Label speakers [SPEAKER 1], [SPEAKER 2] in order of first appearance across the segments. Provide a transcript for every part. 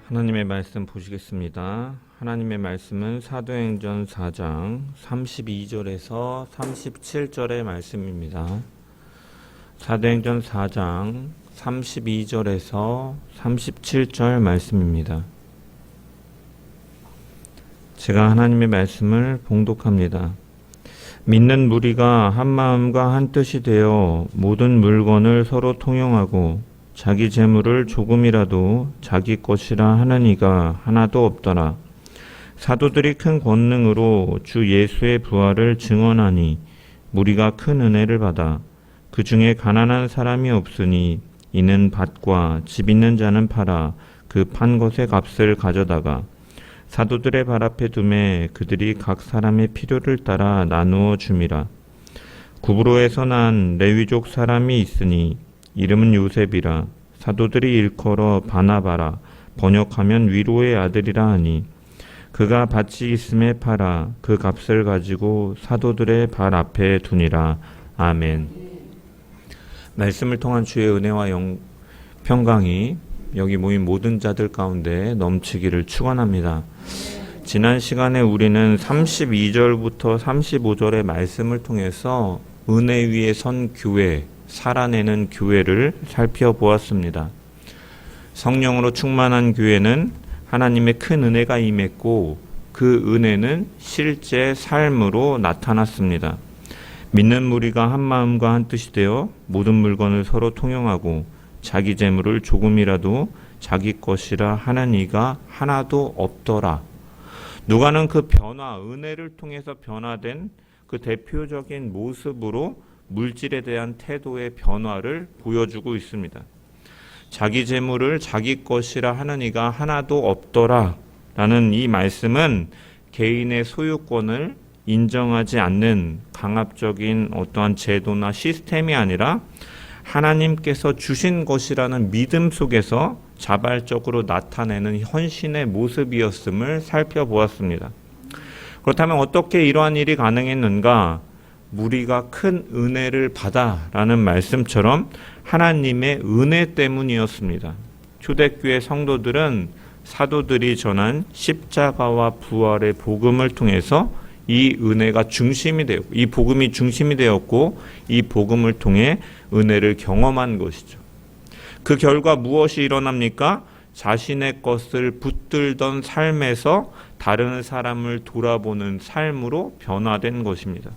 [SPEAKER 1] 하나님의 말씀 보시겠습니다. 하나님의 말씀은 사도행전 4장 32절에서 37절의 말씀입니다. 사도행전 4장 32절에서 37절 말씀입니다. 제가 하나님의 말씀을 봉독합니다. 믿는 무리가 한 마음과 한 뜻이 되어 모든 물건을 서로 통용하고 자기 재물을 조금이라도 자기 것이라 하는 이가 하나도 없더라. 사도들이 큰 권능으로 주 예수의 부활을 증언하니 무리가 큰 은혜를 받아 그 중에 가난한 사람이 없으니 이는 밭과 집 있는 자는 팔아 그 판 것의 값을 가져다가 사도들의 발 앞에 두매 그들이 각 사람의 필요를 따라 나누어 줌이라. 구브로에서 난 레위족 사람이 있으니 이름은 요셉이라. 사도들이 일컬어 바나바라 번역하면 위로의 아들이라 하니 그가 밭이 있음에 팔아 그 값을 가지고 사도들의 발 앞에 두니라. 아멘. 말씀을 통한 주의 은혜와 평강이 여기 모인 모든 자들 가운데 넘치기를 축원합니다. 지난 시간에 우리는 32절부터 35절의 말씀을 통해서 은혜 위에 선 교회, 살아내는 교회를 살펴보았습니다. 성령으로 충만한 교회는 하나님의 큰 은혜가 임했고 그 은혜는 실제 삶으로 나타났습니다. 믿는 무리가 한 마음과 한 뜻이 되어 모든 물건을 서로 통용하고 자기 재물을 조금이라도 자기 것이라 하는 이가 하나도 없더라. 누가는 그 변화, 은혜를 통해서 변화된 그 대표적인 모습으로 물질에 대한 태도의 변화를 보여주고 있습니다. 자기 재물을 자기 것이라 하는 이가 하나도 없더라 라는 이 말씀은 개인의 소유권을 인정하지 않는 강압적인 어떠한 제도나 시스템이 아니라 하나님께서 주신 것이라는 믿음 속에서 자발적으로 나타내는 헌신의 모습이었음을 살펴보았습니다. 그렇다면 어떻게 이러한 일이 가능했는가? 무리가 큰 은혜를 받아라는 말씀처럼 하나님의 은혜 때문이었습니다. 초대교회 성도들은 사도들이 전한 십자가와 부활의 복음을 통해서 이 은혜가 중심이 되었고, 이 복음이 중심이 되었고, 이 복음을 통해 은혜를 경험한 것이죠. 그 결과 무엇이 일어납니까? 자신의 것을 붙들던 삶에서 다른 사람을 돌아보는 삶으로 변화된 것입니다.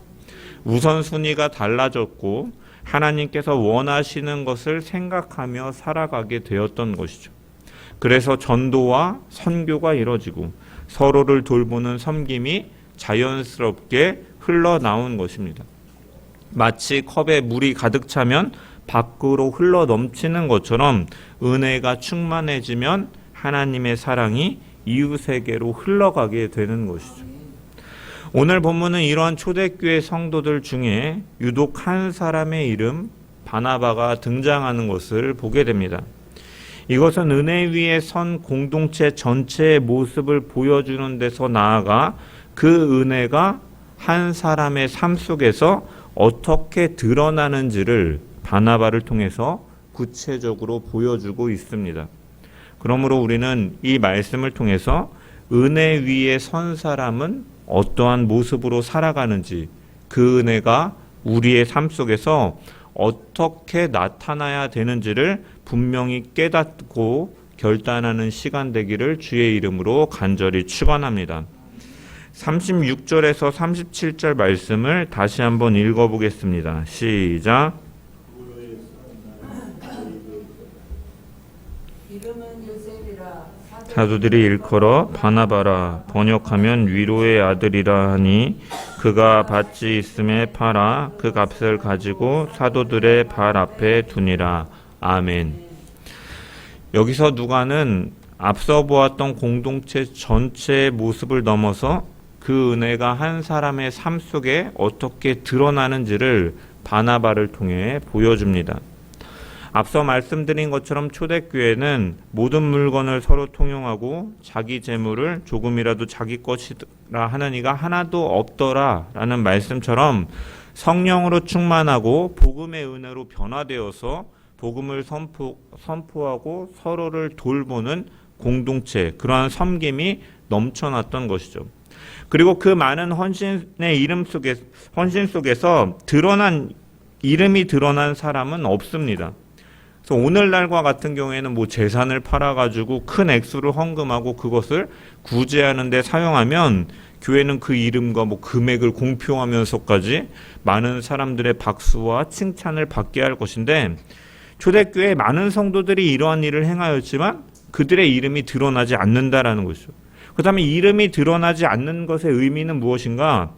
[SPEAKER 1] 우선순위가 달라졌고 하나님께서 원하시는 것을 생각하며 살아가게 되었던 것이죠. 그래서 전도와 선교가 이루어지고 서로를 돌보는 섬김이 자연스럽게 흘러나온 것입니다. 마치 컵에 물이 가득 차면 밖으로 흘러 넘치는 것처럼 은혜가 충만해지면 하나님의 사랑이 이웃에게로 흘러가게 되는 것이죠. 오늘 본문은 이러한 초대교회 성도들 중에 유독 한 사람의 이름 바나바가 등장하는 것을 보게 됩니다. 이것은 은혜 위에 선 공동체 전체의 모습을 보여주는 데서 나아가 그 은혜가 한 사람의 삶 속에서 어떻게 드러나는지를 바나바를 통해서 구체적으로 보여주고 있습니다. 그러므로 우리는 이 말씀을 통해서 은혜 위에 선 사람은 어떠한 모습으로 살아가는지, 그 은혜가 우리의 삶 속에서 어떻게 나타나야 되는지를 분명히 깨닫고 결단하는 시간 되기를 주의 이름으로 간절히 축원합니다. 36절에서 37절 말씀을 다시 한번 읽어보겠습니다. 시작. 사도들이 일컬어 바나바라 번역하면 위로의 아들이라 하니 그가 밭이 있음에 팔아 그 값을 가지고 사도들의 발 앞에 두니라. 아멘. 여기서 누가는 앞서 보았던 공동체 전체의 모습을 넘어서 그 은혜가 한 사람의 삶 속에 어떻게 드러나는지를 바나바를 통해 보여줍니다. 앞서 말씀드린 것처럼 초대교회는 모든 물건을 서로 통용하고 자기 재물을 조금이라도 자기 것이라 하는 이가 하나도 없더라 라는 말씀처럼 성령으로 충만하고 복음의 은혜로 변화되어서 복음을 선포하고 서로를 돌보는 공동체, 그러한 섬김이 넘쳐났던 것이죠. 그리고 그 많은 헌신 속에서 이름이 드러난 사람은 없습니다. 그래서 오늘날과 같은 경우에는 뭐 재산을 팔아가지고 큰 액수를 헌금하고 그것을 구제하는 데 사용하면 교회는 그 이름과 뭐 금액을 공표하면서까지 많은 사람들의 박수와 칭찬을 받게 할 것인데, 초대교회 많은 성도들이 이러한 일을 행하였지만 그들의 이름이 드러나지 않는다라는 것이죠. 그렇다면 이름이 드러나지 않는 것의 의미는 무엇인가?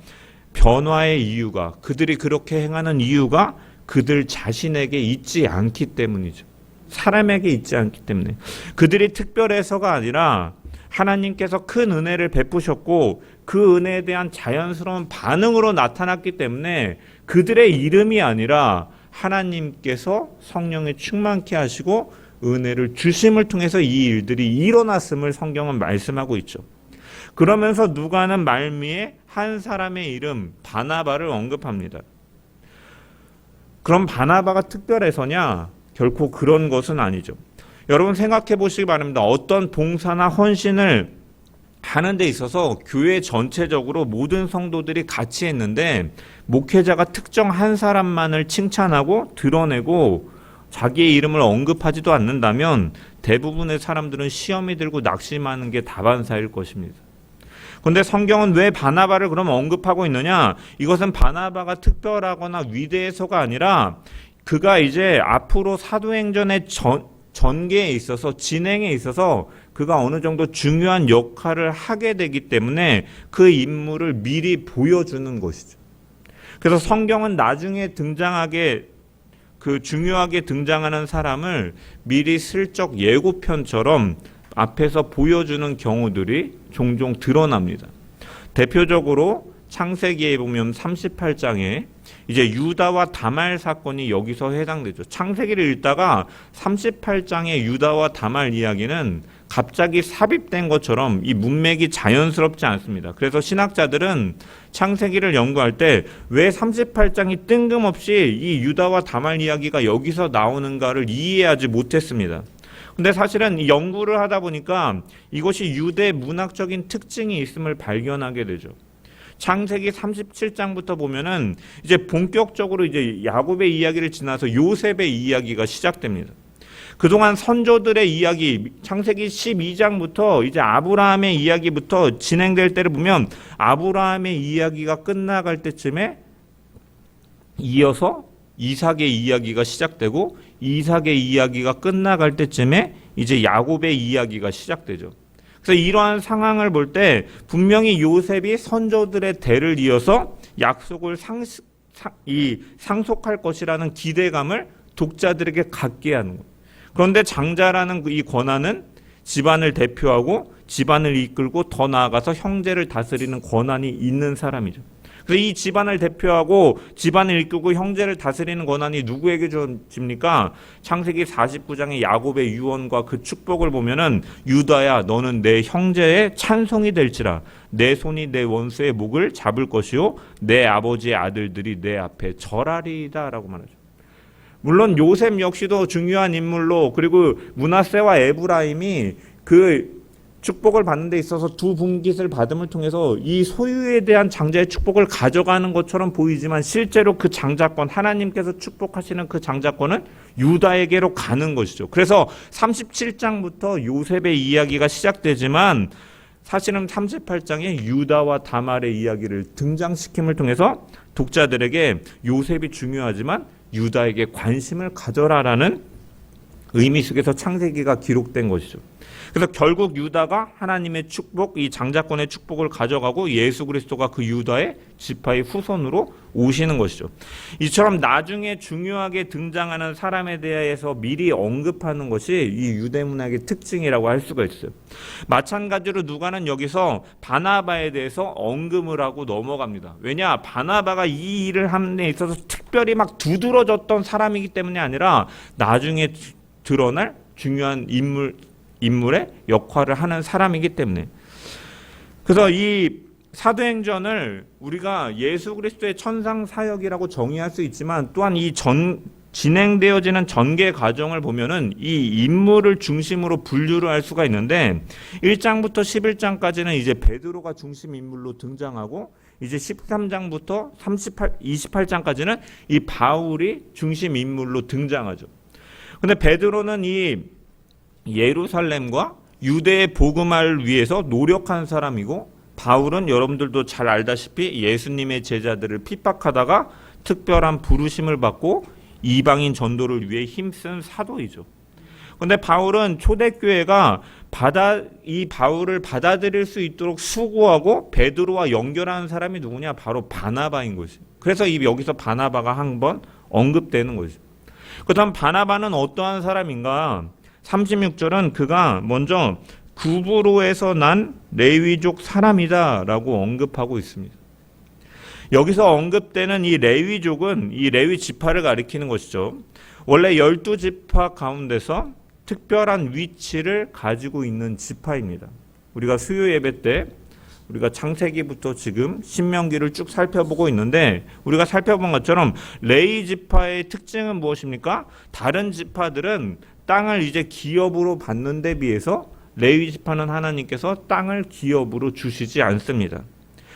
[SPEAKER 1] 변화의 이유가, 그들이 그렇게 행하는 이유가 그들 자신에게 있지 않기 때문이죠. 사람에게 있지 않기 때문에. 그들이 특별해서가 아니라 하나님께서 큰 은혜를 베푸셨고 그 은혜에 대한 자연스러운 반응으로 나타났기 때문에 그들의 이름이 아니라 하나님께서 성령에 충만케 하시고 은혜를 주심을 통해서 이 일들이 일어났음을 성경은 말씀하고 있죠. 그러면서 누가는 말미에 한 사람의 이름 바나바를 언급합니다. 그럼 바나바가 특별해서냐? 결코 그런 것은 아니죠. 여러분 생각해 보시기 바랍니다. 어떤 봉사나 헌신을 하는 데 있어서 교회 전체적으로 모든 성도들이 같이 했는데 목회자가 특정 한 사람만을 칭찬하고 드러내고 자기의 이름을 언급하지도 않는다면 대부분의 사람들은 시험이 들고 낙심하는 게 다반사일 것입니다. 그런데 성경은 왜 바나바를 그럼 언급하고 있느냐? 이것은 바나바가 특별하거나 위대해서가 아니라 그가 이제 앞으로 사도행전의 전개에 있어서 진행에 있어서 그가 어느 정도 중요한 역할을 하게 되기 때문에 그 인물을 미리 보여주는 것이죠. 그래서 성경은 나중에 중요하게 등장하는 사람을 미리 슬쩍 예고편처럼 앞에서 보여주는 경우들이 종종 드러납니다. 대표적으로 창세기에 보면 38장에 이제 유다와 다말 사건이 여기서 해당되죠. 창세기를 읽다가 38장의 유다와 다말 이야기는 갑자기 삽입된 것처럼 이 문맥이 자연스럽지 않습니다. 그래서 신학자들은 창세기를 연구할 때 왜 38장이 뜬금없이 이 유다와 다말 이야기가 여기서 나오는가를 이해하지 못했습니다. 근데 사실은 연구를 하다 보니까 이것이 유대 문학적인 특징이 있음을 발견하게 되죠. 창세기 37장부터 보면은 이제 본격적으로 이제 야곱의 이야기를 지나서 요셉의 이야기가 시작됩니다. 그동안 선조들의 이야기, 창세기 12장부터 이제 아브라함의 이야기부터 진행될 때를 보면 아브라함의 이야기가 끝나갈 때쯤에 이어서 이삭의 이야기가 시작되고 이삭의 이야기가 끝나갈 때쯤에 이제 야곱의 이야기가 시작되죠. 그래서 이러한 상황을 볼 때 분명히 요셉이 선조들의 대를 이어서 약속을 상속할 것이라는 기대감을 독자들에게 갖게 하는 거예요. 그런데 장자라는 이 권한은 집안을 대표하고 집안을 이끌고 더 나아가서 형제를 다스리는 권한이 있는 사람이죠. 그래서 이 집안을 대표하고 집안을 이끌고 형제를 다스리는 권한이 누구에게 주어집니까? 창세기 49장의 야곱의 유언과 그 축복을 보면은 유다야 너는 내 형제의 찬송이 될지라 내 손이 내 원수의 목을 잡을 것이요 내 아버지의 아들들이 내 앞에 절하리이다 라고 말하죠. 물론 요셉 역시도 중요한 인물로, 그리고 므낫세와 에브라임이 그 축복을 받는 데 있어서 두 분깃을 받음을 통해서 이 소유에 대한 장자의 축복을 가져가는 것처럼 보이지만 실제로 그 장자권, 하나님께서 축복하시는 그 장자권은 유다에게로 가는 것이죠. 그래서 37장부터 요셉의 이야기가 시작되지만 사실은 38장에 유다와 다말의 이야기를 등장시킴을 통해서 독자들에게 요셉이 중요하지만 유다에게 관심을 가져라라는 의미 속에서 창세기가 기록된 것이죠. 그래서 결국 유다가 하나님의 축복, 이 장자권의 축복을 가져가고 예수 그리스도가 그 유다의 지파의 후손으로 오시는 것이죠. 이처럼 나중에 중요하게 등장하는 사람에 대해서 미리 언급하는 것이 이 유대문학의 특징이라고 할 수가 있어요. 마찬가지로 누가는 여기서 바나바에 대해서 언급을 하고 넘어갑니다. 왜냐? 바나바가 이 일을 하는 데 있어서 특별히 막 두드러졌던 사람이기 때문이 아니라 나중에 드러날 중요한 인물의 역할을 하는 사람이기 때문에. 그래서 이 사도행전을 우리가 예수 그리스도의 천상 사역이라고 정의할 수 있지만 또한 이 진행되어지는 전개 과정을 보면은 이 인물을 중심으로 분류를 할 수가 있는데 1장부터 11장까지는 이제 베드로가 중심 인물로 등장하고 이제 13장부터 28장까지는 이 바울이 중심 인물로 등장하죠. 근데 베드로는 이 예루살렘과 유대의 복음화를 위해서 노력한 사람이고 바울은 여러분들도 잘 알다시피 예수님의 제자들을 핍박하다가 특별한 부르심을 받고 이방인 전도를 위해 힘쓴 사도이죠. 그런데 바울은 초대교회가 이 바울을 받아들일 수 있도록 수고하고 베드로와 연결하는 사람이 누구냐? 바로 바나바인 것이죠. 그래서 여기서 바나바가 한번 언급되는 것이죠. 그렇다면 바나바는 어떠한 사람인가? 36절은 그가 먼저 구브로에서 난 레위족 사람이다라고 언급하고 있습니다. 여기서 언급되는 이 레위족은 이 레위 지파를 가리키는 것이죠. 원래 12지파 가운데서 특별한 위치를 가지고 있는 지파입니다. 우리가 수요 예배 때 우리가 창세기부터 지금 신명기를 쭉 살펴보고 있는데 우리가 살펴본 것처럼 레위 지파의 특징은 무엇입니까? 다른 지파들은 땅을 이제 기업으로 받는 데 비해서 레위 지파는 하나님께서 땅을 기업으로 주시지 않습니다.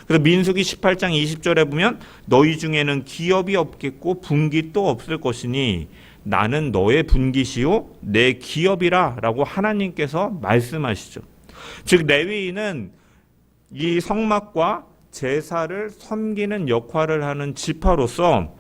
[SPEAKER 1] 그래서 민수기 18장 20절에 보면 너희 중에는 기업이 없겠고 분깃도 없을 것이니 나는 너의 분깃이요 내 기업이라 라고 하나님께서 말씀하시죠. 즉 레위인은 이 성막과 제사를 섬기는 역할을 하는 지파로서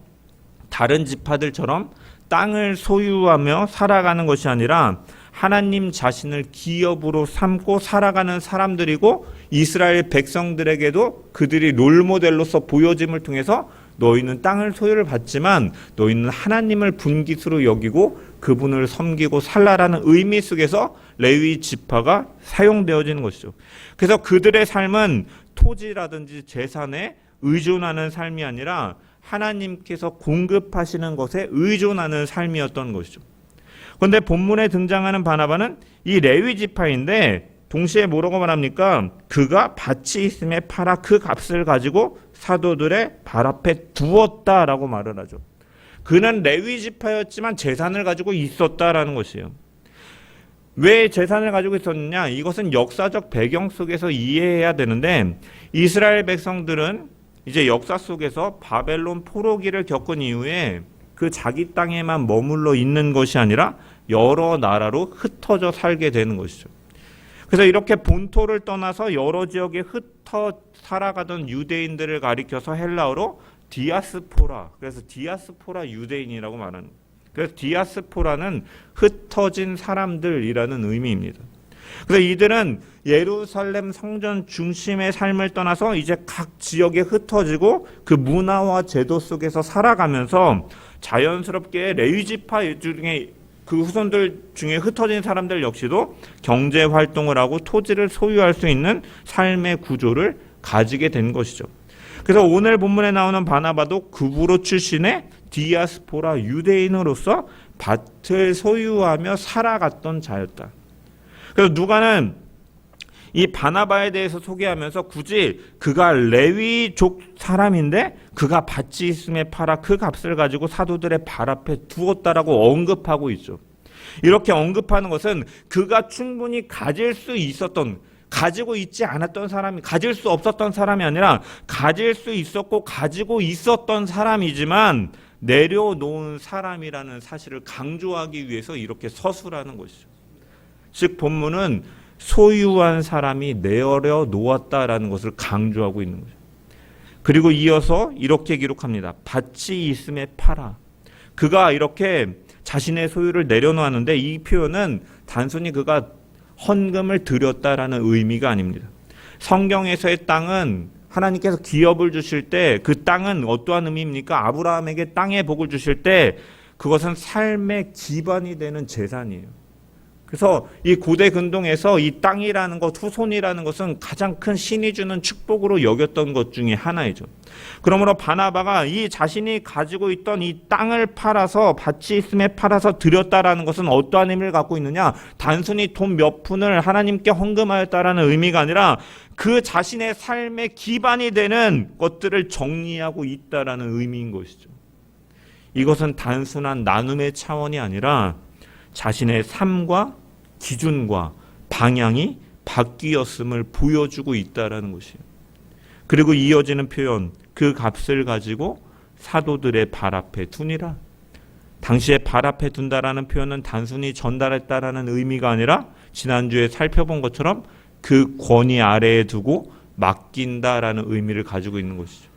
[SPEAKER 1] 다른 지파들처럼 땅을 소유하며 살아가는 것이 아니라 하나님 자신을 기업으로 삼고 살아가는 사람들이고 이스라엘 백성들에게도 그들이 롤모델로서 보여짐을 통해서 너희는 땅을 소유를 받지만 너희는 하나님을 분깃으로 여기고 그분을 섬기고 살라라는 의미 속에서 레위 지파가 사용되어지는 것이죠. 그래서 그들의 삶은 토지라든지 재산에 의존하는 삶이 아니라 하나님께서 공급하시는 것에 의존하는 삶이었던 것이죠. 그런데 본문에 등장하는 바나바는 이 레위 지파인데 동시에 뭐라고 말합니까? 그가 밭이 있음에 팔아 그 값을 가지고 사도들의 발 앞에 두었다라고 말을 하죠. 그는 레위 지파였지만 재산을 가지고 있었다라는 것이에요. 왜 재산을 가지고 있었느냐? 이것은 역사적 배경 속에서 이해해야 되는데 이스라엘 백성들은 이제 역사 속에서 바벨론 포로기를 겪은 이후에 그 자기 땅에만 머물러 있는 것이 아니라 여러 나라로 흩어져 살게 되는 것이죠. 그래서 이렇게 본토를 떠나서 여러 지역에 흩어 살아가던 유대인들을 가리켜서 헬라어로 디아스포라, 그래서 디아스포라 유대인이라고 말하는, 그래서 디아스포라는 흩어진 사람들이라는 의미입니다. 그래서 이들은 예루살렘 성전 중심의 삶을 떠나서 이제 각 지역에 흩어지고 그 문화와 제도 속에서 살아가면서 자연스럽게 레위 지파 중에 그 후손들 중에 흩어진 사람들 역시도 경제 활동을 하고 토지를 소유할 수 있는 삶의 구조를 가지게 된 것이죠. 그래서 오늘 본문에 나오는 바나바도 구브로 출신의 디아스포라 유대인으로서 밭을 소유하며 살아갔던 자였다. 그래서 누가는 이 바나바에 대해서 소개하면서 굳이 그가 레위족 사람인데 그가 밭이 있음에 팔아 그 값을 가지고 사도들의 발 앞에 두었다라고 언급하고 있죠. 이렇게 언급하는 것은 그가 충분히 가지고 있지 않았던 사람이, 가질 수 없었던 사람이 아니라 가질 수 있었고 가지고 있었던 사람이지만 내려놓은 사람이라는 사실을 강조하기 위해서 이렇게 서술하는 것이죠. 즉 본문은 소유한 사람이 내려놓았다라는 것을 강조하고 있는 거죠. 그리고 이어서 이렇게 기록합니다. 밭이 있음에 팔아. 그가 이렇게 자신의 소유를 내려놓았는데 이 표현은 단순히 그가 헌금을 드렸다라는 의미가 아닙니다. 성경에서의 땅은 하나님께서 기업을 주실 때 그 땅은 어떠한 의미입니까? 아브라함에게 땅의 복을 주실 때 그것은 삶의 기반이 되는 재산이에요. 그래서 이 고대 근동에서 이 땅이라는 것, 후손이라는 것은 가장 큰 신이 주는 축복으로 여겼던 것 중에 하나이죠. 그러므로 바나바가 이 자신이 가지고 있던 이 땅을 팔아서 밭이 있음에 팔아서 드렸다라는 것은 어떠한 의미를 갖고 있느냐? 단순히 돈 몇 푼을 하나님께 헌금하였다라는 의미가 아니라 그 자신의 삶의 기반이 되는 것들을 정리하고 있다라는 의미인 것이죠. 이것은 단순한 나눔의 차원이 아니라 자신의 삶과 기준과 방향이 바뀌었음을 보여주고 있다는 것이에요. 그리고 이어지는 표현, 그 값을 가지고 사도들의 발 앞에 두니라. 당시에 발 앞에 둔다라는 표현은 단순히 전달했다라는 의미가 아니라 지난주에 살펴본 것처럼 그 권위 아래에 두고 맡긴다라는 의미를 가지고 있는 것이죠.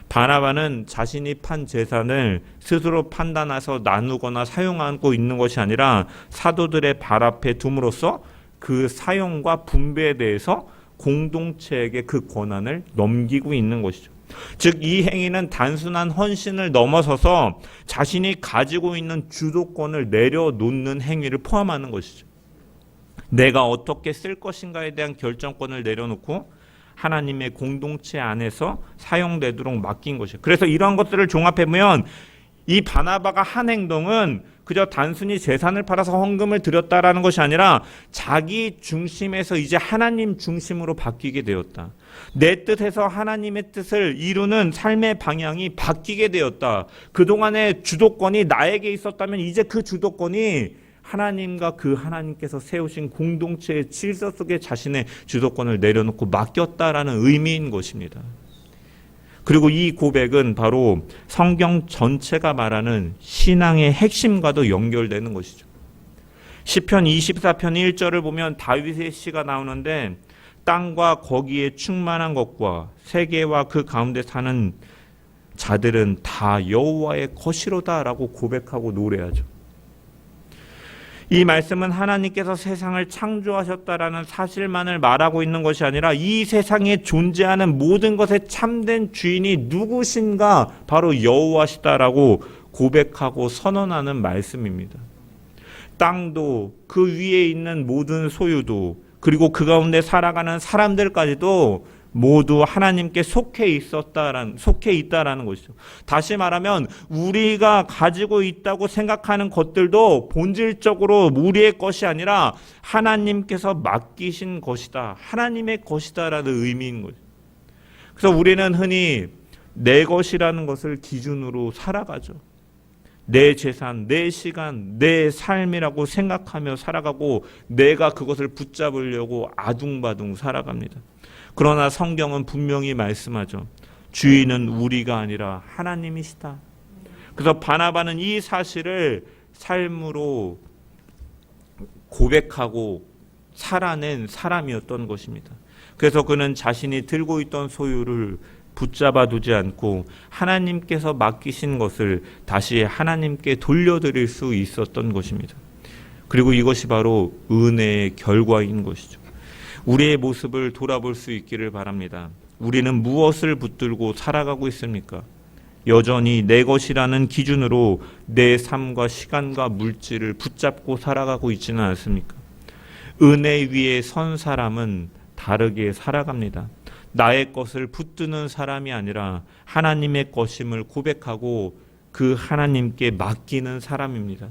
[SPEAKER 1] 바나바는 자신이 판 재산을 스스로 판단해서 나누거나 사용하고 있는 것이 아니라 사도들의 발 앞에 둠으로써 그 사용과 분배에 대해서 공동체에게 그 권한을 넘기고 있는 것이죠. 즉, 이 행위는 단순한 헌신을 넘어서서 자신이 가지고 있는 주도권을 내려놓는 행위를 포함하는 것이죠. 내가 어떻게 쓸 것인가에 대한 결정권을 내려놓고 하나님의 공동체 안에서 사용되도록 맡긴 것이에요. 그래서 이러한 것들을 종합해보면 이 바나바가 한 행동은 그저 단순히 재산을 팔아서 헌금을 드렸다라는 것이 아니라 자기 중심에서 이제 하나님 중심으로 바뀌게 되었다. 내 뜻에서 하나님의 뜻을 이루는 삶의 방향이 바뀌게 되었다. 그동안의 주도권이 나에게 있었다면 이제 그 주도권이 하나님과 그 하나님께서 세우신 공동체의 질서 속에 자신의 주도권을 내려놓고 맡겼다라는 의미인 것입니다. 그리고 이 고백은 바로 성경 전체가 말하는 신앙의 핵심과도 연결되는 것이죠. 시편 24편 1절을 보면 다윗의 시가 나오는데 땅과 거기에 충만한 것과 세계와 그 가운데 사는 자들은 다 여호와의 것이로다라고 고백하고 노래하죠. 이 말씀은 하나님께서 세상을 창조하셨다라는 사실만을 말하고 있는 것이 아니라 이 세상에 존재하는 모든 것의 참된 주인이 누구신가 바로 여호와시다라고 고백하고 선언하는 말씀입니다. 땅도 그 위에 있는 모든 소유도 그리고 그 가운데 살아가는 사람들까지도 모두 하나님께 속해 있다라는 것이죠. 다시 말하면 우리가 가지고 있다고 생각하는 것들도 본질적으로 우리의 것이 아니라 하나님께서 맡기신 것이다. 하나님의 것이다라는 의미인 거죠. 그래서 우리는 흔히 내 것이라는 것을 기준으로 살아가죠. 내 재산, 내 시간, 내 삶이라고 생각하며 살아가고 내가 그것을 붙잡으려고 아둥바둥 살아갑니다. 그러나 성경은 분명히 말씀하죠. 주인은 우리가 아니라 하나님이시다. 그래서 바나바는 이 사실을 삶으로 고백하고 살아낸 사람이었던 것입니다. 그래서 그는 자신이 들고 있던 소유를 붙잡아 두지 않고 하나님께서 맡기신 것을 다시 하나님께 돌려드릴 수 있었던 것입니다. 그리고 이것이 바로 은혜의 결과인 것이죠. 우리의 모습을 돌아볼 수 있기를 바랍니다. 우리는 무엇을 붙들고 살아가고 있습니까? 여전히 내 것이라는 기준으로 내 삶과 시간과 물질을 붙잡고 살아가고 있지는 않습니까? 은혜 위에 선 사람은 다르게 살아갑니다. 나의 것을 붙드는 사람이 아니라 하나님의 것임을 고백하고 그 하나님께 맡기는 사람입니다.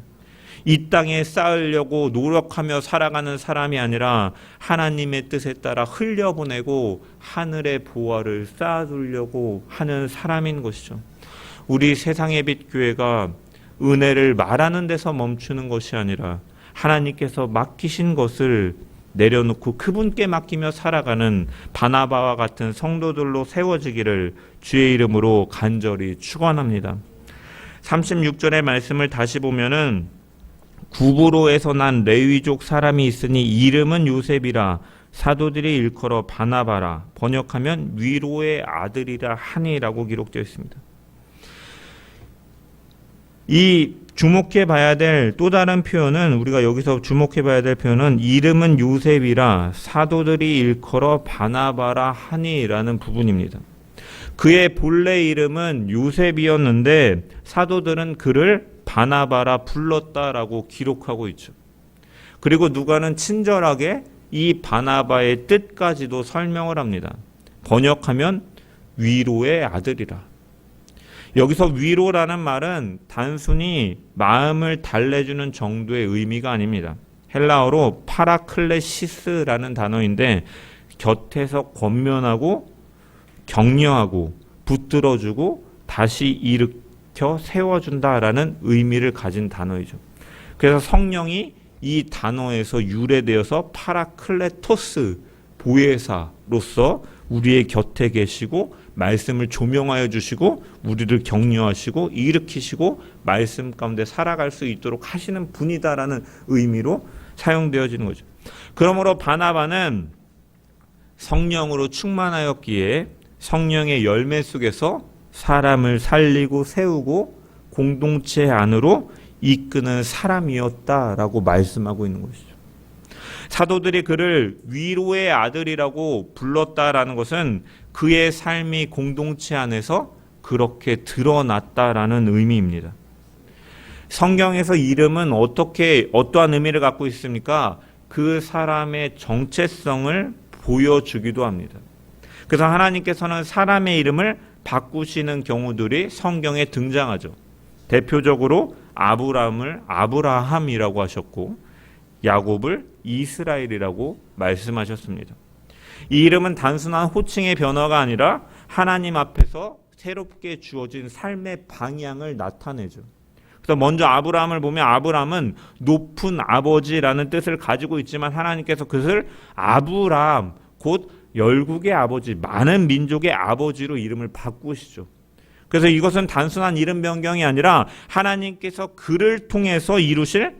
[SPEAKER 1] 이 땅에 쌓으려고 노력하며 살아가는 사람이 아니라 하나님의 뜻에 따라 흘려보내고 하늘의 보화를 쌓아두려고 하는 사람인 것이죠. 우리 세상의 빛 교회가 은혜를 말하는 데서 멈추는 것이 아니라 하나님께서 맡기신 것을 내려놓고 그분께 맡기며 살아가는 바나바와 같은 성도들로 세워지기를 주의 이름으로 간절히 축원합니다. 36절의 말씀을 다시 보면은 구브로에서 난 레위족 사람이 있으니 이름은 요셉이라 사도들이 일컬어 바나바라 번역하면 위로의 아들이라 하니라고 기록되어 있습니다. 이 주목해 봐야 될 또 다른 표현은 우리가 여기서 주목해 봐야 될 표현은 이름은 요셉이라 사도들이 일컬어 바나바라 하니라는 부분입니다. 그의 본래 이름은 요셉이었는데 사도들은 그를 바나바라 불렀다라고 기록하고 있죠. 그리고 누가는 친절하게 이 바나바의 뜻까지도 설명을 합니다. 번역하면 위로의 아들이라. 여기서 위로라는 말은 단순히 마음을 달래주는 정도의 의미가 아닙니다. 헬라어로 파라클레시스라는 단어인데 곁에서 권면하고 격려하고 붙들어주고 다시 일으켜 세워준다라는 의미를 가진 단어이죠. 그래서 성령이 이 단어에서 유래되어서 파라클레토스, 보혜사로서 우리의 곁에 계시고 말씀을 조명하여 주시고 우리를 격려하시고 일으키시고 말씀 가운데 살아갈 수 있도록 하시는 분이다라는 의미로 사용되어지는 거죠. 그러므로 바나바는 성령으로 충만하였기에 성령의 열매 속에서 사람을 살리고 세우고 공동체 안으로 이끄는 사람이었다라고 말씀하고 있는 것이죠. 사도들이 그를 위로의 아들이라고 불렀다라는 것은 그의 삶이 공동체 안에서 그렇게 드러났다라는 의미입니다. 성경에서 이름은 어떠한 의미를 갖고 있습니까? 그 사람의 정체성을 보여주기도 합니다. 그래서 하나님께서는 사람의 이름을 바꾸시는 경우들이 성경에 등장하죠. 대표적으로 아브라함을 아브라함이라고 하셨고 야곱을 이스라엘이라고 말씀하셨습니다. 이 이름은 단순한 호칭의 변화가 아니라 하나님 앞에서 새롭게 주어진 삶의 방향을 나타내죠. 그래서 먼저 아브라함을 보면 아브라함은 높은 아버지라는 뜻을 가지고 있지만 하나님께서 그것을 아브라함, 곧 열국의 아버지, 많은 민족의 아버지로 이름을 바꾸시죠. 그래서 이것은 단순한 이름 변경이 아니라 하나님께서 그를 통해서 이루실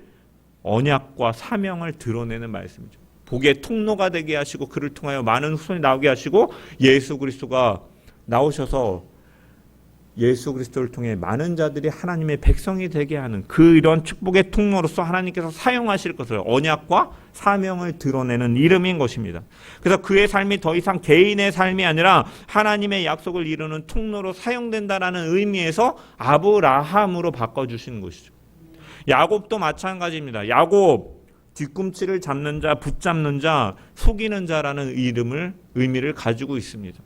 [SPEAKER 1] 언약과 사명을 드러내는 말씀이죠. 복의 통로가 되게 하시고 그를 통하여 많은 후손이 나오게 하시고 예수 그리스도가 나오셔서 예수 그리스도를 통해 많은 자들이 하나님의 백성이 되게 하는 이런 축복의 통로로서 하나님께서 사용하실 것을 언약과 사명을 드러내는 이름인 것입니다. 그래서 그의 삶이 더 이상 개인의 삶이 아니라 하나님의 약속을 이루는 통로로 사용된다라는 의미에서 아브라함으로 바꿔주시는 것이죠. 야곱도 마찬가지입니다. 야곱, 뒤꿈치를 잡는 자, 붙잡는 자, 속이는 자라는 의미를 가지고 있습니다.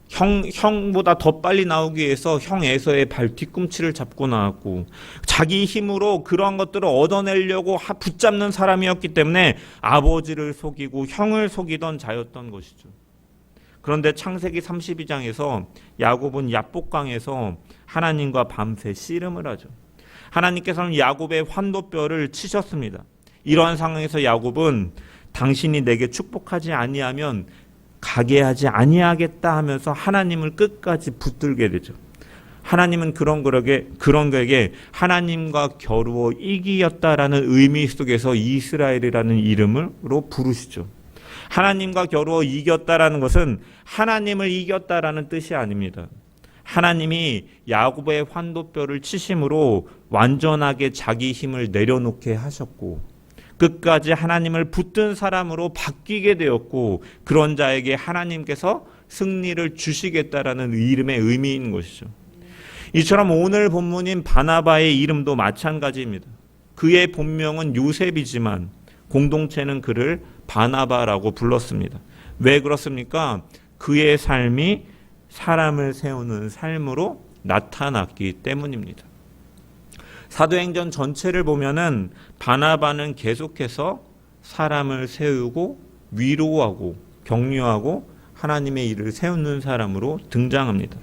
[SPEAKER 1] 형보다 더 빨리 나오기 위해서 형 에서의 발 뒤꿈치를 잡고 나왔고 자기 힘으로 그러한 것들을 얻어내려고 붙잡는 사람이었기 때문에 아버지를 속이고 형을 속이던 자였던 것이죠. 그런데 창세기 32장에서 야곱은 야복강에서 하나님과 밤새 씨름을 하죠. 하나님께서는 야곱의 환도뼈를 치셨습니다. 이러한 상황에서 야곱은 당신이 내게 축복하지 아니하면 가게 하지 아니하겠다 하면서 하나님을 끝까지 붙들게 되죠. 하나님은 그런 그에게 하나님과 겨루어 이기었다라는 의미 속에서 이스라엘이라는 이름으로 부르시죠. 하나님과 겨루어 이겼다라는 것은 하나님을 이겼다라는 뜻이 아닙니다. 하나님이 야곱의 환도뼈를 치심으로 완전하게 자기 힘을 내려놓게 하셨고 끝까지 하나님을 붙든 사람으로 바뀌게 되었고 그런 자에게 하나님께서 승리를 주시겠다라는 이름의 의미인 것이죠. 이처럼 오늘 본문인 바나바의 이름도 마찬가지입니다. 그의 본명은 요셉이지만 공동체는 그를 바나바라고 불렀습니다. 왜 그렇습니까? 그의 삶이 사람을 세우는 삶으로 나타났기 때문입니다. 사도행전 전체를 보면은 바나바는 계속해서 사람을 세우고 위로하고 격려하고 하나님의 일을 세우는 사람으로 등장합니다.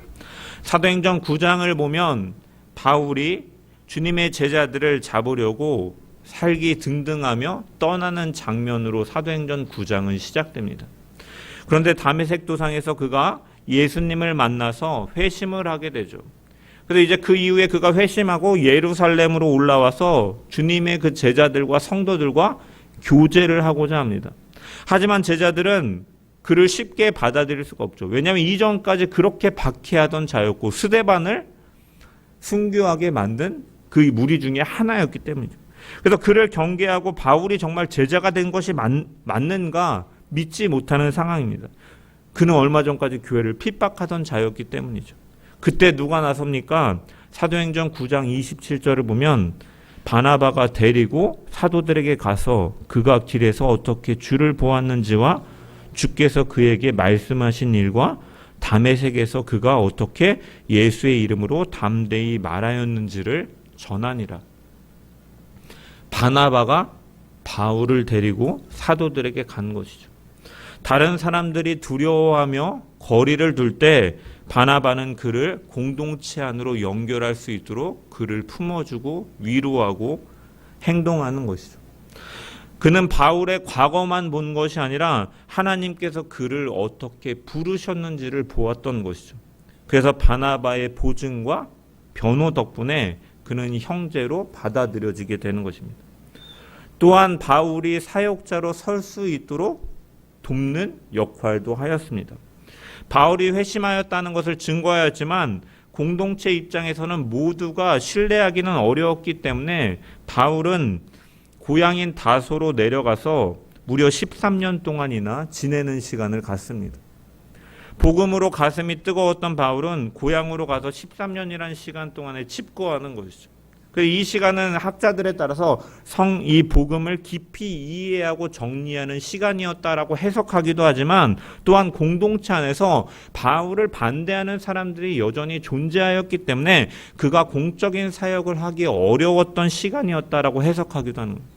[SPEAKER 1] 사도행전 9장을 보면 바울이 주님의 제자들을 잡으려고 살기 등등하며 떠나는 장면으로 사도행전 9장은 시작됩니다. 그런데 다메섹 도상에서 그가 예수님을 만나서 회심을 하게 되죠. 그래서 이제 그 이후에 그가 회심하고 예루살렘으로 올라와서 주님의 그 제자들과 성도들과 교제를 하고자 합니다. 하지만 제자들은 그를 쉽게 받아들일 수가 없죠. 왜냐하면 이전까지 그렇게 박해하던 자였고 스데반을 순교하게 만든 그 무리 중에 하나였기 때문이죠. 그래서 그를 경계하고 바울이 정말 제자가 된 것이 맞는가 믿지 못하는 상황입니다. 그는 얼마 전까지 교회를 핍박하던 자였기 때문이죠. 그때 누가 나섭니까? 사도행전 9장 27절을 보면 바나바가 데리고 사도들에게 가서 그가 길에서 어떻게 주를 보았는지와 주께서 그에게 말씀하신 일과 다메섹에서 그가 어떻게 예수의 이름으로 담대히 말하였는지를 전하니라. 바나바가 바울을 데리고 사도들에게 간 것이죠. 다른 사람들이 두려워하며 거리를 둘 때 바나바는 그를 공동체 안으로 연결할 수 있도록 그를 품어주고 위로하고 행동하는 것이죠. 그는 바울의 과거만 본 것이 아니라 하나님께서 그를 어떻게 부르셨는지를 보았던 것이죠. 그래서 바나바의 보증과 변호 덕분에 그는 형제로 받아들여지게 되는 것입니다. 또한 바울이 사역자로 설 수 있도록 돕는 역할도 하였습니다. 바울이 회심하였다는 것을 증거하였지만 공동체 입장에서는 모두가 신뢰하기는 어려웠기 때문에 바울은 고향인 다소로 내려가서 무려 13년 동안이나 지내는 시간을 갖습니다. 복음으로 가슴이 뜨거웠던 바울은 고향으로 가서 13년이라는 시간 동안에 집거하는 것이죠. 이 시간은 학자들에 따라서 이 복음을 깊이 이해하고 정리하는 시간이었다라고 해석하기도 하지만 또한 공동체 안에서 바울을 반대하는 사람들이 여전히 존재하였기 때문에 그가 공적인 사역을 하기 어려웠던 시간이었다라고 해석하기도 하는 겁니다.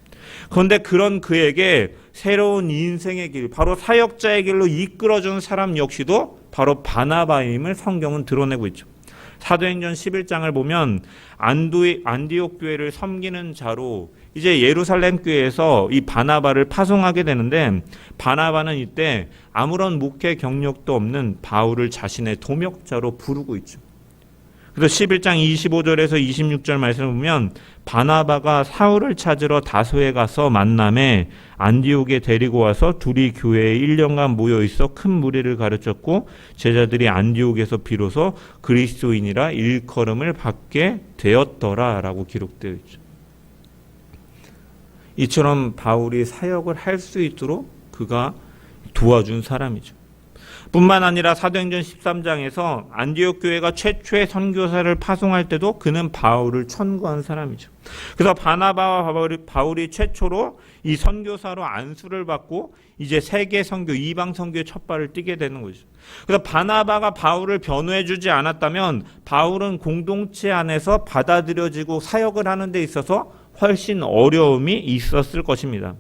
[SPEAKER 1] 그런데 그런 그에게 새로운 인생의 길, 바로 사역자의 길로 이끌어준 사람 역시도 바로 바나바임을 성경은 드러내고 있죠. 사도행전 11장을 보면 안디옥 교회를 섬기는 자로 이제 예루살렘 교회에서 이 바나바를 파송하게 되는데 바나바는 이때 아무런 목회 경력도 없는 바울을 자신의 동역자로 부르고 있죠. 그래서 11장 25절에서 26절 말씀을 보면 바나바가 사울을 찾으러 다소에 가서 만남에 안디옥에 데리고 와서 둘이 교회에 1년간 모여 있어 큰 무리를 가르쳤고 제자들이 안디옥에서 비로소 그리스도인이라 일컬음을 받게 되었더라라고 기록되어 있죠. 이처럼 바울이 사역을 할 수 있도록 그가 도와준 사람이죠. 뿐만 아니라 사도행전 13장에서 안디옥 교회가 최초의 선교사를 파송할 때도 그는 바울을 천구한 사람이죠. 그래서 바나바와 바울이 최초로 이 선교사로 안수를 받고 이제 세계 선교, 이방 선교의 첫 발을 띄게 되는 거죠. 그래서 바나바가 바울을 변호해 주지 않았다면 바울은 공동체 안에서 받아들여지고 사역을 하는 데 있어서 훨씬 어려움이 있었을 것입니다.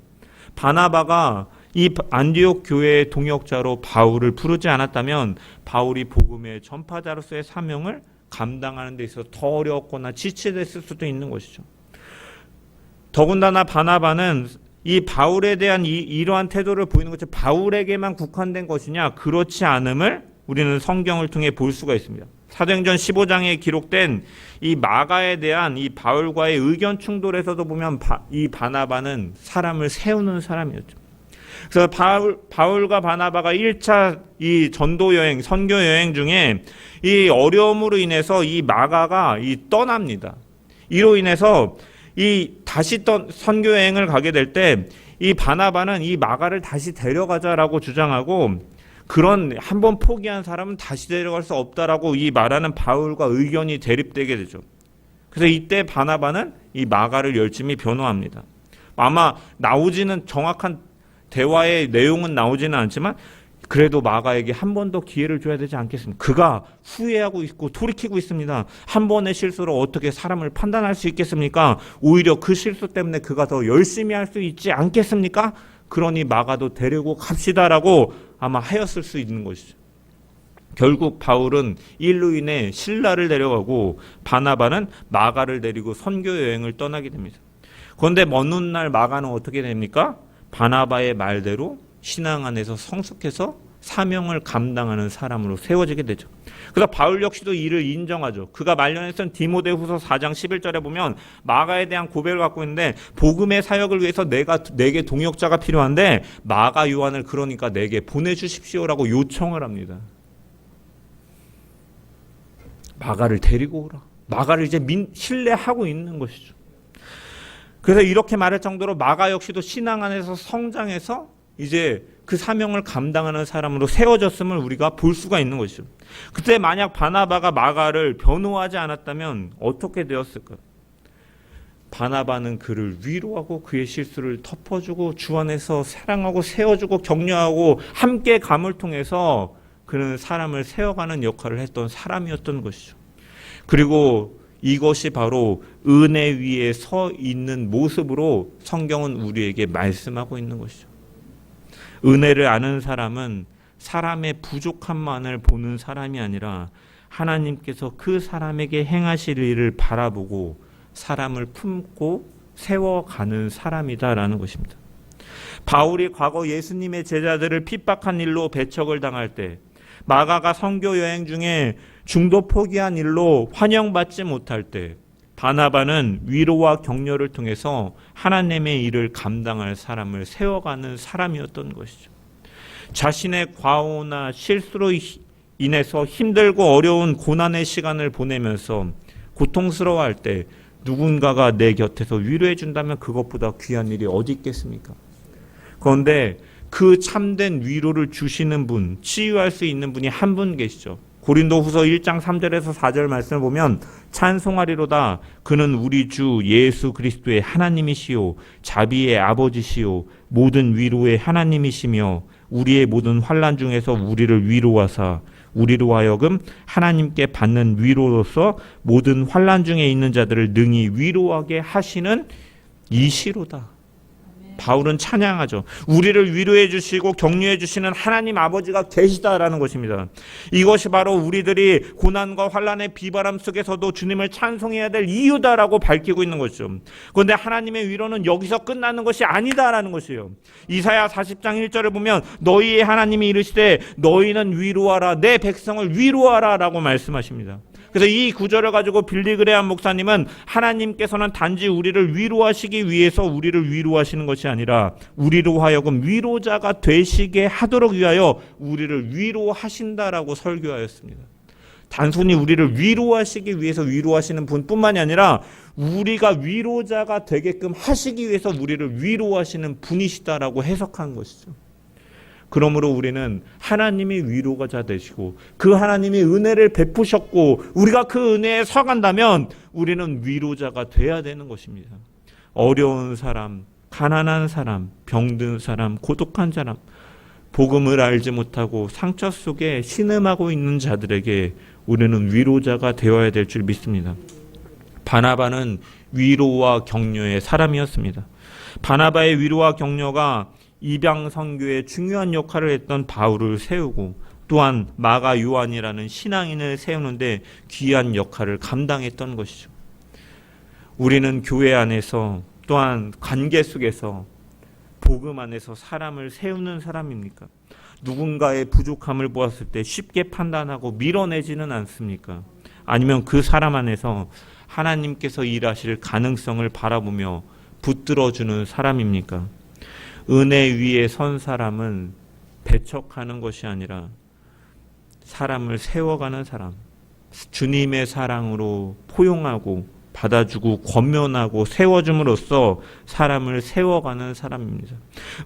[SPEAKER 1] 바나바가 이 안디옥 교회의 동역자로 바울을 부르지 않았다면 바울이 복음의 전파자로서의 사명을 감당하는 데 있어서 더 어려웠거나 지체됐을 수도 있는 것이죠. 더군다나 바나바는 이 바울에 대한 이러한 태도를 보이는 것이 바울에게만 국한된 것이냐, 그렇지 않음을 우리는 성경을 통해 볼 수가 있습니다. 사도행전 15장에 기록된 이 마가에 대한 이 바울과의 의견 충돌에서도 보면 이 바나바는 사람을 세우는 사람이었죠. 그래서 바울과 바나바가 1차 이 전도 여행, 선교 여행 중에 이 어려움으로 인해서 이 마가가 떠납니다. 이로 인해서 다시 선교 여행을 가게 될 때 이 바나바는 이 마가를 다시 데려가자라고 주장하고 그런 한번 포기한 사람은 다시 데려갈 수 없다라고 말하는 바울과 의견이 대립되게 되죠. 그래서 이때 바나바는 이 마가를 열심히 변호합니다. 아마 나오지는 정확한 대화의 내용은 나오지는 않지만 그래도 마가에게 한 번 더 기회를 줘야 되지 않겠습니까? 그가 후회하고 있고 돌이키고 있습니다. 한 번의 실수로 어떻게 사람을 판단할 수 있겠습니까? 오히려 그 실수 때문에 그가 더 열심히 할 수 있지 않겠습니까? 그러니 마가도 데리고 갑시다라고 아마 하였을 수 있는 것이죠. 결국 바울은 일로 인해 실라를 데려가고 바나바는 마가를 데리고 선교 여행을 떠나게 됩니다. 그런데 먼 훗날 마가는 어떻게 됩니까? 바나바의 말대로 신앙 안에서 성숙해서 사명을 감당하는 사람으로 세워지게 되죠. 그래서 바울 역시도 이를 인정하죠. 그가 말년에 쓴 디모데후서 4장 11절에 보면 마가에 대한 고백을 갖고 있는데 복음의 사역을 위해서 내게 동역자가 필요한데 마가 요한을 그러니까 내게 보내주십시오라고 요청을 합니다. 마가를 데리고 오라. 마가를 이제 신뢰하고 있는 것이죠. 그래서 이렇게 말할 정도로 마가 역시도 신앙 안에서 성장해서 이제 그 사명을 감당하는 사람으로 세워졌음을 우리가 볼 수가 있는 것이죠. 그때 만약 바나바가 마가를 변호하지 않았다면 어떻게 되었을까요? 바나바는 그를 위로하고 그의 실수를 덮어주고 주 안에서 사랑하고 세워주고 격려하고 함께 감을 통해서 그는 사람을 세워가는 역할을 했던 사람이었던 것이죠. 그리고 이것이 바로 은혜 위에 서 있는 모습으로 성경은 우리에게 말씀하고 있는 것이죠. 은혜를 아는 사람은 사람의 부족함만을 보는 사람이 아니라 하나님께서 그 사람에게 행하실 일을 바라보고 사람을 품고 세워가는 사람이다라는 것입니다. 바울이 과거 예수님의 제자들을 핍박한 일로 배척을 당할 때, 마가가 선교 여행 중에 중도 포기한 일로 환영받지 못할 때, 바나바는 위로와 격려를 통해서 하나님의 일을 감당할 사람을 세워가는 사람이었던 것이죠. 자신의 과오나 실수로 인해서 힘들고 어려운 고난의 시간을 보내면서 고통스러워할 때 누군가가 내 곁에서 위로해 준다면 그것보다 귀한 일이 어디 있겠습니까? 그런데 그 참된 위로를 주시는 분, 치유할 수 있는 분이 한 분 계시죠. 고린도후서 1장 3절에서 4절 말씀을 보면 찬송하리로다. 그는 우리 주 예수 그리스도의 하나님이시요 자비의 아버지시요 모든 위로의 하나님이시며 우리의 모든 환난 중에서 우리를 위로하사 우리로 하여금 하나님께 받는 위로로서 모든 환난 중에 있는 자들을 능히 위로하게 하시는 이시로다. 바울은 찬양하죠. 우리를 위로해 주시고 격려해 주시는 하나님 아버지가 계시다라는 것입니다. 이것이 바로 우리들이 고난과 환난의 비바람 속에서도 주님을 찬송해야 될 이유다라고 밝히고 있는 것이죠. 그런데 하나님의 위로는 여기서 끝나는 것이 아니다라는 것이에요. 이사야 40장 1절을 보면 너희의 하나님이 이르시되 너희는 위로하라 내 백성을 위로하라 라고 말씀하십니다. 그래서 이 구절을 가지고 빌리 그레함 목사님은 하나님께서는 단지 우리를 위로하시기 위해서 우리를 위로하시는 것이 아니라 우리로 하여금 위로자가 되시게 하도록 위하여 우리를 위로하신다라고 설교하였습니다. 단순히 우리를 위로하시기 위해서 위로하시는 분뿐만이 아니라 우리가 위로자가 되게끔 하시기 위해서 우리를 위로하시는 분이시다라고 해석한 것이죠. 그러므로 우리는 하나님이 위로가 되시고 그 하나님이 은혜를 베푸셨고 우리가 그 은혜에 서간다면 우리는 위로자가 돼야 되는 것입니다. 어려운 사람, 가난한 사람, 병든 사람, 고독한 사람, 복음을 알지 못하고 상처 속에 신음하고 있는 자들에게 우리는 위로자가 되어야 될 줄 믿습니다. 바나바는 위로와 격려의 사람이었습니다. 바나바의 위로와 격려가 입양 선교에 중요한 역할을 했던 바울을 세우고 또한 마가 요한이라는 신앙인을 세우는데 귀한 역할을 감당했던 것이죠. 우리는 교회 안에서 또한 관계 속에서 복음 안에서 사람을 세우는 사람입니까? 누군가의 부족함을 보았을 때 쉽게 판단하고 밀어내지는 않습니까? 아니면 그 사람 안에서 하나님께서 일하실 가능성을 바라보며 붙들어주는 사람입니까? 은혜 위에 선 사람은 배척하는 것이 아니라 사람을 세워가는 사람, 주님의 사랑으로 포용하고 받아주고 권면하고 세워줌으로써 사람을 세워가는 사람입니다.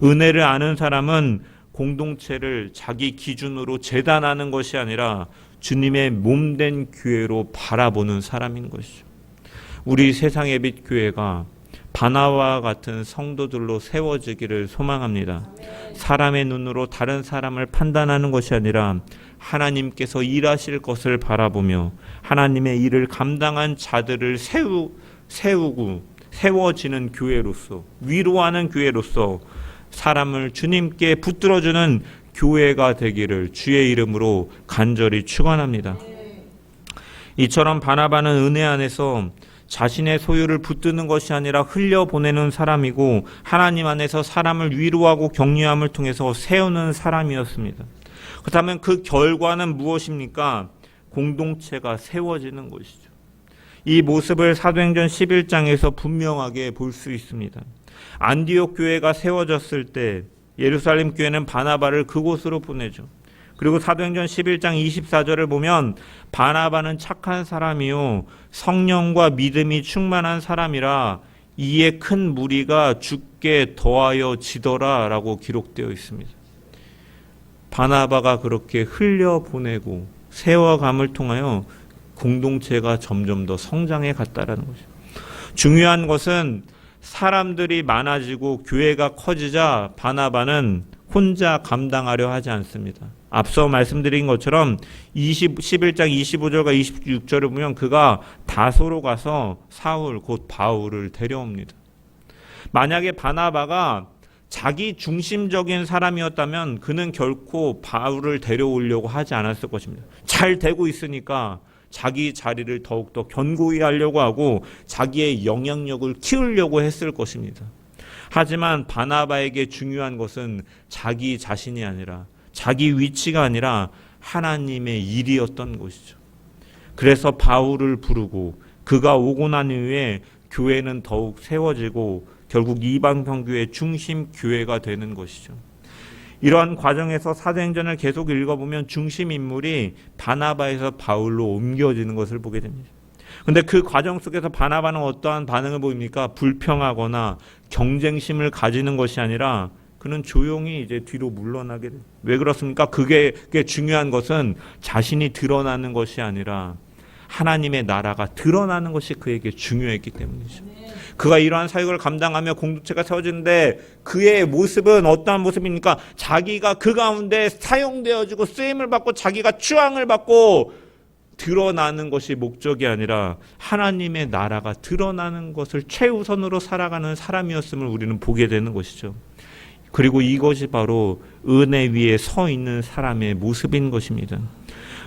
[SPEAKER 1] 은혜를 아는 사람은 공동체를 자기 기준으로 재단하는 것이 아니라 주님의 몸된 교회로 바라보는 사람인 것이죠. 우리 세상의 빛 교회가 바나와 같은 성도들로 세워지기를 소망합니다. 사람의 눈으로 다른 사람을 판단하는 것이 아니라 하나님께서 일하실 것을 바라보며 하나님의 일을 감당한 자들을 세우고 세워지는 교회로서 위로하는 교회로서 사람을 주님께 붙들어주는 교회가 되기를 주의 이름으로 간절히 축원합니다. 이처럼 바나바는 은혜 안에서 자신의 소유를 붙드는 것이 아니라 흘려보내는 사람이고 하나님 안에서 사람을 위로하고 격려함을 통해서 세우는 사람이었습니다. 그렇다면 그 결과는 무엇입니까? 공동체가 세워지는 것이죠. 이 모습을 사도행전 11장에서 분명하게 볼 수 있습니다. 안디옥 교회가 세워졌을 때 예루살렘 교회는 바나바를 그곳으로 보내죠. 그리고 사도행전 11장 24절을 보면 바나바는 착한 사람이요 성령과 믿음이 충만한 사람이라 이에 큰 무리가 죽게 더하여 지더라 라고 기록되어 있습니다. 바나바가 그렇게 흘려보내고 세워감을 통하여 공동체가 점점 더 성장해 갔다라는 것이죠. 중요한 것은 사람들이 많아지고 교회가 커지자 바나바는 혼자 감당하려 하지 않습니다. 앞서 말씀드린 것처럼 11장 25절과 26절을 보면 그가 다소로 가서 사울 곧 바울을 데려옵니다. 만약에 바나바가 자기 중심적인 사람이었다면 그는 결코 바울을 데려오려고 하지 않았을 것입니다. 잘 되고 있으니까 자기 자리를 더욱더 견고히 하려고 하고 자기의 영향력을 키우려고 했을 것입니다. 하지만 바나바에게 중요한 것은 자기 자신이 아니라, 자기 위치가 아니라 하나님의 일이었던 것이죠. 그래서 바울을 부르고 그가 오고 난 이후에 교회는 더욱 세워지고 결국 이방 평교의 중심 교회가 되는 것이죠. 이러한 과정에서 사도행전을 계속 읽어보면 중심 인물이 바나바에서 바울로 옮겨지는 것을 보게 됩니다. 그런데 그 과정 속에서 바나바는 어떠한 반응을 보입니까? 불평하거나 경쟁심을 가지는 것이 아니라 그는 조용히 이제 뒤로 물러나게 돼요. 왜 그렇습니까? 그게 중요한 것은 자신이 드러나는 것이 아니라 하나님의 나라가 드러나는 것이 그에게 중요했기 때문이죠. 그가 이러한 사역을 감당하며 공동체가 세워지는데 그의 모습은 어떠한 모습입니까? 자기가 그 가운데 사용되어지고 쓰임을 받고 자기가 추앙을 받고 드러나는 것이 목적이 아니라 하나님의 나라가 드러나는 것을 최우선으로 살아가는 사람이었음을 우리는 보게 되는 것이죠. 그리고 이것이 바로 은혜 위에 서 있는 사람의 모습인 것입니다.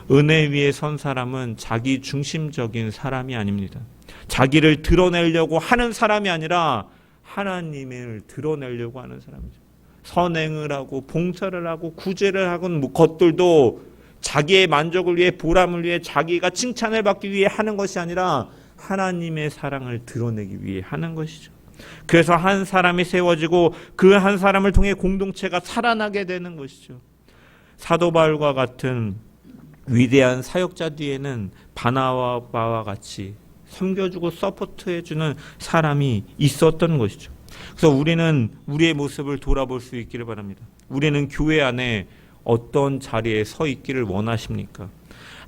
[SPEAKER 1] 은혜 위에 선 사람은 자기 중심적인 사람이 아닙니다. 자기를 드러내려고 하는 사람이 아니라 하나님을 드러내려고 하는 사람이죠. 선행을 하고 봉사를 하고 구제를 하는 것들도 자기의 만족을 위해, 보람을 위해, 자기가 칭찬을 받기 위해 하는 것이 아니라 하나님의 사랑을 드러내기 위해 하는 것이죠. 그래서 한 사람이 세워지고 그 한 사람을 통해 공동체가 살아나게 되는 것이죠. 사도 바울과 같은 위대한 사역자 뒤에는 바나바와 같이 섬겨주고 서포트해주는 사람이 있었던 것이죠. 그래서 우리는 우리의 모습을 돌아볼 수 있기를 바랍니다. 우리는 교회 안에 어떤 자리에 서 있기를 원하십니까?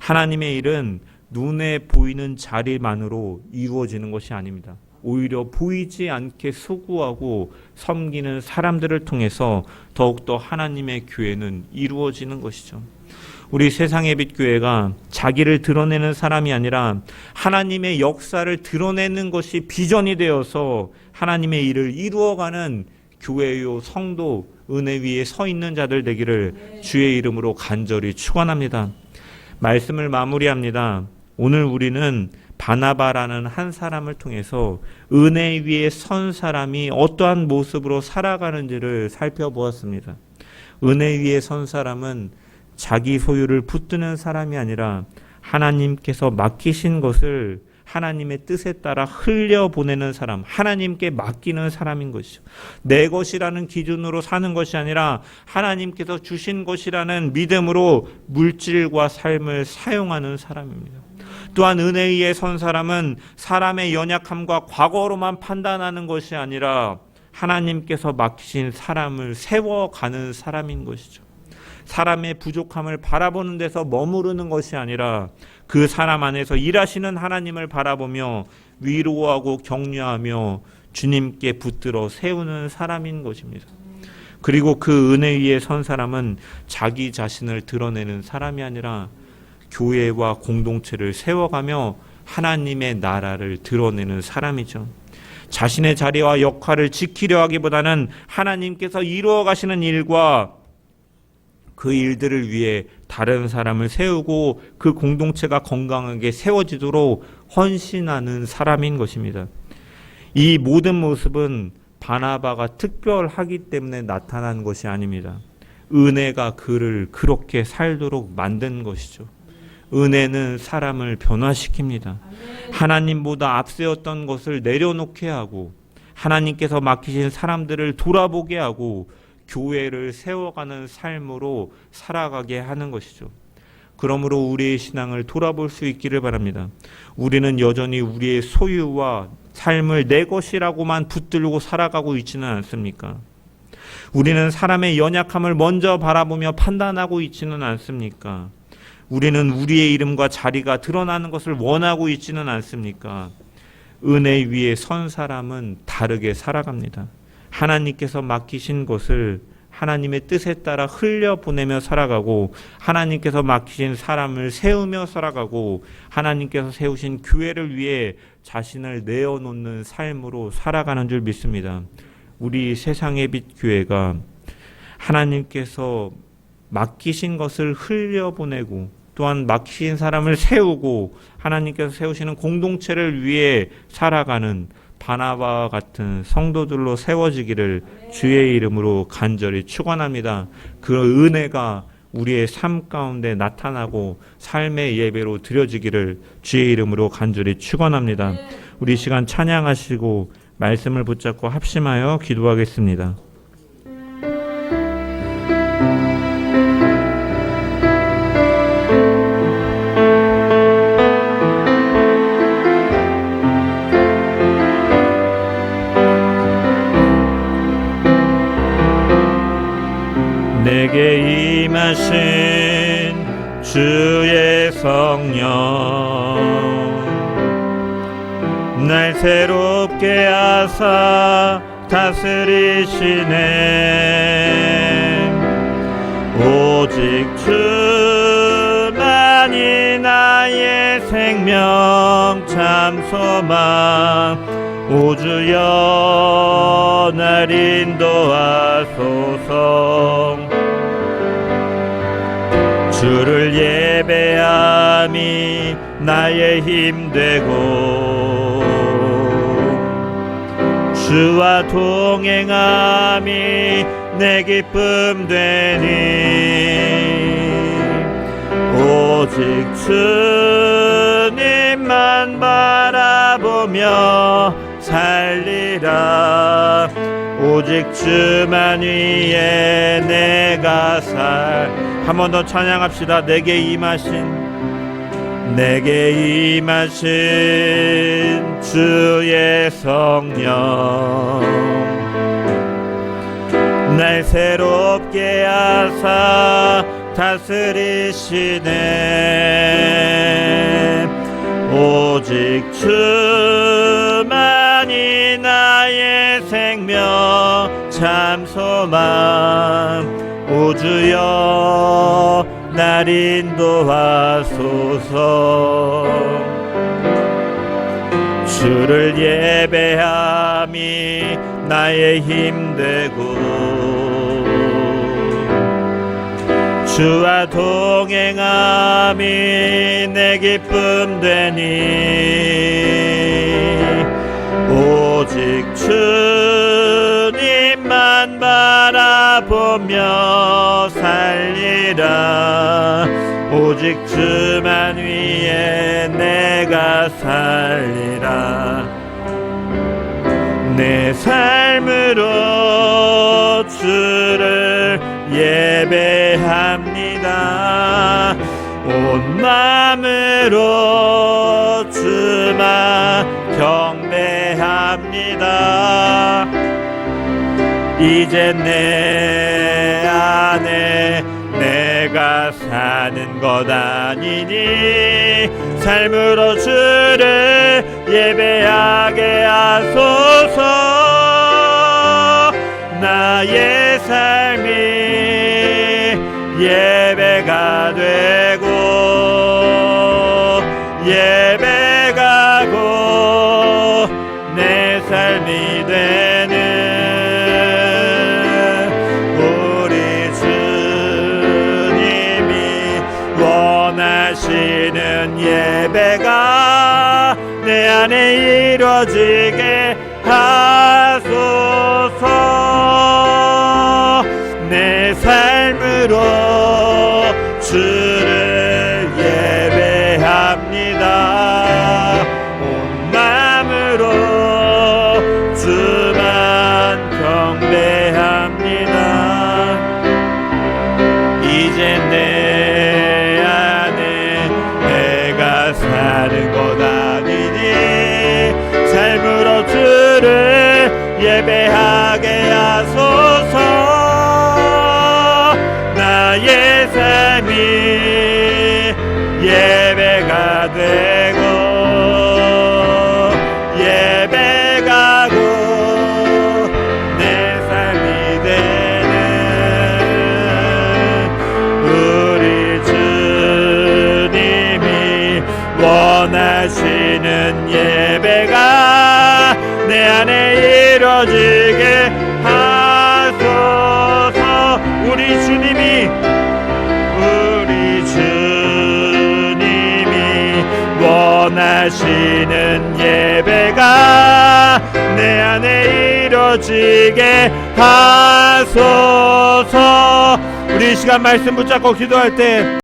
[SPEAKER 1] 하나님의 일은 눈에 보이는 자리만으로 이루어지는 것이 아닙니다. 오히려 보이지 않게 수고하고 섬기는 사람들을 통해서 더욱더 하나님의 교회는 이루어지는 것이죠. 우리 세상의 빛 교회가 자기를 드러내는 사람이 아니라 하나님의 역사를 드러내는 것이 비전이 되어서 하나님의 일을 이루어가는 교회요 성도, 은혜 위에 서 있는 자들 되기를 주의 이름으로 간절히 축원합니다. 말씀을 마무리합니다. 오늘 우리는 바나바라는 한 사람을 통해서 은혜 위에 선 사람이 어떠한 모습으로 살아가는지를 살펴보았습니다. 은혜 위에 선 사람은 자기 소유를 붙드는 사람이 아니라 하나님께서 맡기신 것을 하나님의 뜻에 따라 흘려보내는 사람, 하나님께 맡기는 사람인 것이죠. 내 것이라는 기준으로 사는 것이 아니라 하나님께서 주신 것이라는 믿음으로 물질과 삶을 사용하는 사람입니다. 또한 은혜 위에 선 사람은 사람의 연약함과 과거로만 판단하는 것이 아니라 하나님께서 맡기신 사람을 세워가는 사람인 것이죠. 사람의 부족함을 바라보는 데서 머무르는 것이 아니라 그 사람 안에서 일하시는 하나님을 바라보며 위로하고 격려하며 주님께 붙들어 세우는 사람인 것입니다. 그리고 그 은혜 위에 선 사람은 자기 자신을 드러내는 사람이 아니라 교회와 공동체를 세워가며 하나님의 나라를 드러내는 사람이죠. 자신의 자리와 역할을 지키려 하기보다는 하나님께서 이루어 가시는 일과 그 일들을 위해 다른 사람을 세우고 그 공동체가 건강하게 세워지도록 헌신하는 사람인 것입니다. 이 모든 모습은 바나바가 특별하기 때문에 나타난 것이 아닙니다. 은혜가 그를 그렇게 살도록 만든 것이죠. 은혜는 사람을 변화시킵니다. 하나님보다 앞세웠던 것을 내려놓게 하고 하나님께서 맡기신 사람들을 돌아보게 하고 교회를 세워가는 삶으로 살아가게 하는 것이죠. 그러므로 우리의 신앙을 돌아볼 수 있기를 바랍니다. 우리는 여전히 우리의 소유와 삶을 내 것이라고만 붙들고 살아가고 있지는 않습니까? 우리는 사람의 연약함을 먼저 바라보며 판단하고 있지는 않습니까? 우리는 우리의 이름과 자리가 드러나는 것을 원하고 있지는 않습니까? 은혜 위에 선 사람은 다르게 살아갑니다. 하나님께서 맡기신 것을 하나님의 뜻에 따라 흘려보내며 살아가고 하나님께서 맡기신 사람을 세우며 살아가고 하나님께서 세우신 교회를 위해 자신을 내어놓는 삶으로 살아가는 줄 믿습니다. 우리 세상의 빛 교회가 하나님께서 맡기신 것을 흘려보내고 또한 맡기신 사람을 세우고 하나님께서 세우시는 공동체를 위해 살아가는 바나바와 같은 성도들로 세워지기를 주의 이름으로 간절히 축원합니다. 그 은혜가 우리의 삶 가운데 나타나고 삶의 예배로 드려지기를 주의 이름으로 간절히 축원합니다. 우리 시간 찬양하시고 말씀을 붙잡고 합심하여 기도하겠습니다. 내게 임하신 주의 성령 날 새롭게 하사 다스리시네. 오직 주만이 나의 생명 참 소망. 오 주여 날 인도하소서. 주를 예배함이 나의 힘되고 주와 동행함이 내 기쁨 되니 오직 주님만 바라보며 살리라. 오직 주만 위에 내가 한 번 더 찬양합시다. 내게 임하신 주의 성령 날 새롭게 하사 다스리시네. 오직 주만이 나의 생명 참 소망. 오 주여 날 인도하소서. 주를 예배함이 나의 힘되고 주와 동행함이 내 기쁨 되니 오직 주님만 바라보며 살리라. 오직 주만 위에 내가 살리라. 내 삶으로 주를 예배합니다. 온 마음으로 주만 경배합니다. 이제 내 안에 내가 사는 것 아니니 삶으로 주를 예배하게 하소서. 나의 삶이 예배가 되고 예배가고 내 삶이 되는 우리 주님이 원하시는 예배가 내 안에 이루어지게 하소서. 내 삶으로 주를 예배합니다. 온 마음으로 주만 경배합니다. 이제 내 안에 내가 사는 것 아니니 삶으로 주를 예배하게 하소서. 나의 삶이 예배가 되고 예배가고 내 삶이 되는 우리 주님이 원하시는 예배가 내 안에 이루어지게 원하시는 예배가 내 안에 이루어지게 하소서. 우리 이 시간 말씀 붙잡고 기도할 때